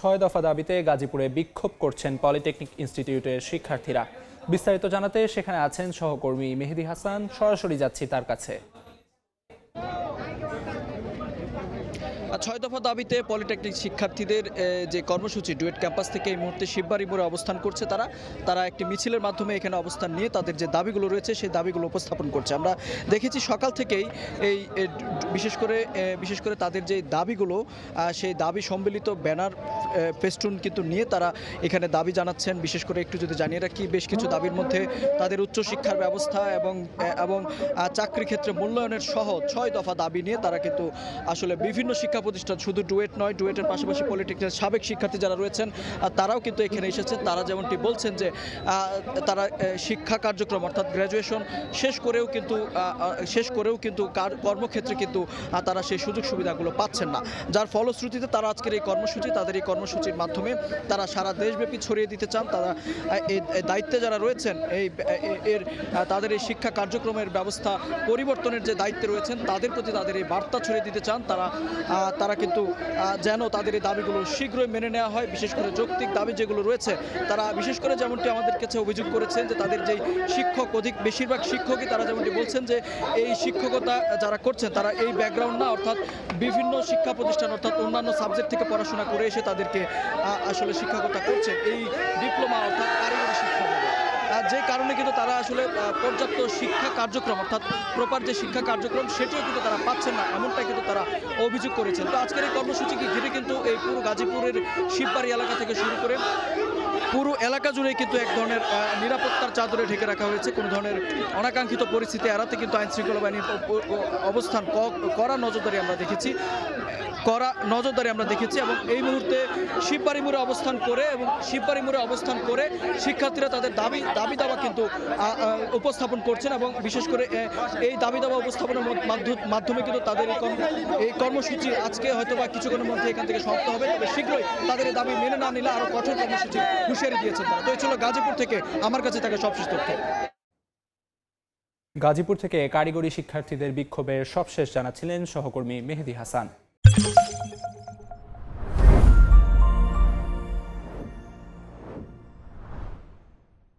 6 দফা দাবিতে গাজীপুরে বিক্ষোভ করছেন পলিটেকনিক ইনস্টিটিউটের শিক্ষার্থীরা। বিস্তারিত জানাতে সেখানে আছেন সহকর্মী মেহেদী হাসান। সরাসরি যাচ্ছি তার কাছে। 6 দফা দাবিতে পলিটেকনিক শিক্ষার্থীদের যে কর্মসূচি ডুয়েট ক্যাম্পাস থেকে এই মুহূর্তে শিববাড়ি মোড়ে অবস্থান করছে। তারা একটি মিছিলের মাধ্যমে এখানে অবস্থান নিয়ে তাদের যে দাবিগুলো রয়েছে সেই দাবিগুলো উপস্থাপন করছে। আমরা দেখেছি সকাল থেকেই এই বিশেষ করে তাদের যে দাবিগুলো সেই দাবি সম্মিলিত ব্যানার ফেস্টুন কিন্তু নিয়ে তারা এখানে দাবি জানাচ্ছেন। বিশেষ করে একটু যদি জানিয়ে রাখি, বেশ কিছু দাবির মধ্যে তাদের উচ্চশিক্ষার ব্যবস্থা এবং চাকরি ক্ষেত্রে মূল্যায়নের সহ 6 দফা দাবি নিয়ে তারা কিন্তু আসলে বিভিন্ন শিক্ষা প্রতিষ্ঠান, শুধু ডুয়েট নয়, ডুয়েটের পাশাপাশি পলিটেকনিকের সাবেক শিক্ষার্থী যারা রয়েছেন তারাও কিন্তু এখানে এসেছেন। তারা যেমনটি বলছেন যে তারা শিক্ষা কার্যক্রম অর্থাৎ গ্র্যাজুয়েশন শেষ করেও কিন্তু কর্মক্ষেত্রে কিন্তু তারা সেই সুযোগ সুবিধাগুলো পাচ্ছেন না, যার ফলশ্রুতিতে তারা আজকের এই কর্মসূচি, তাদের এই কর্মসূচির মাধ্যমে তারা সারা দেশব্যাপী ছড়িয়ে দিতে চান। তারা এই দায়িত্বে যারা রয়েছেন তাদের এই শিক্ষা কার্যক্রমের ব্যবস্থা পরিবর্তনের যে দায়িত্বে রয়েছেন তাদের প্রতি তাদের এই বার্তা ছড়িয়ে দিতে চান। তারা কিন্তু যেন তাদের এই দাবিগুলো শীঘ্রই মেনে নেওয়া হয়। বিশেষ করে যৌক্তিক দাবি যেগুলো রয়েছে, তারা বিশেষ করে যেমনটি আমাদের কাছে অভিযোগ করেছেন যে তাদের যেই শিক্ষক, বেশিরভাগ শিক্ষকই তারা যেমনটি বলছেন যে এই শিক্ষকতা যারা করছেন তারা এই ব্যাকগ্রাউন্ড না, অর্থাৎ বিভিন্ন শিক্ষা প্রতিষ্ঠান অর্থাৎ অন্যান্য সাবজেক্ট থেকে পড়াশোনা করে এসে তাদেরকে আসলে শিক্ষকতা করছেন এই ডিপ্লোমা অর্থাৎ কারিগরি শিক্ষা, যে কারণে কিন্তু তারা আসলে পর্যাপ্ত শিক্ষা কার্যক্রম অর্থাৎ প্রপার যে শিক্ষা কার্যক্রম সেটিও কিন্তু তারা পাচ্ছেন না, এমনটাই কিন্তু তারা অভিযোগ করেছেন। তো আজকের এই কর্মসূচিকে ঘিরে কিন্তু এই পুরো গাজীপুরের শিববাড়ি এলাকা থেকে শুরু করে পুরো এলাকা জুড়ে কিন্তু এক ধরনের নিরাপত্তার চাদরে ঢেকে রাখা হয়েছে। কোনো ধরনের অনাকাঙ্ক্ষিত পরিস্থিতি এড়াতে কিন্তু আইনশৃঙ্খলা বাহিনীর অবস্থান কড়া নজরদারি আমরা দেখেছি এবং এই মুহূর্তে শিববাড়ি মোড়ে অবস্থান করে শিক্ষার্থীরা তাদের দাবি দাওয়া কিন্তু উপস্থাপন করছেন এবং বিশেষ করে এই দাবি দাওয়া উপস্থাপনের মাধ্যমে কিন্তু তাদের এই কর্মসূচি আজকে হয়তো বা কিছুক্ষণের মধ্যে এখান থেকে সমাপ্ত হবে। তবে শীঘ্রই তাদের এই দাবি মেনে না নিলে আরও কঠোর কর্মসূচি হুঁশিয়ারি দিয়েছেন তারা। তো এই ছিল গাজীপুর থেকে আমার কাছে থাকে সবশেষ তথ্য। গাজীপুর থেকে কারিগরি শিক্ষার্থীদের বিক্ষোভের সবশেষ জানাচ্ছিলেন সহকর্মী মেহেদী হাসান।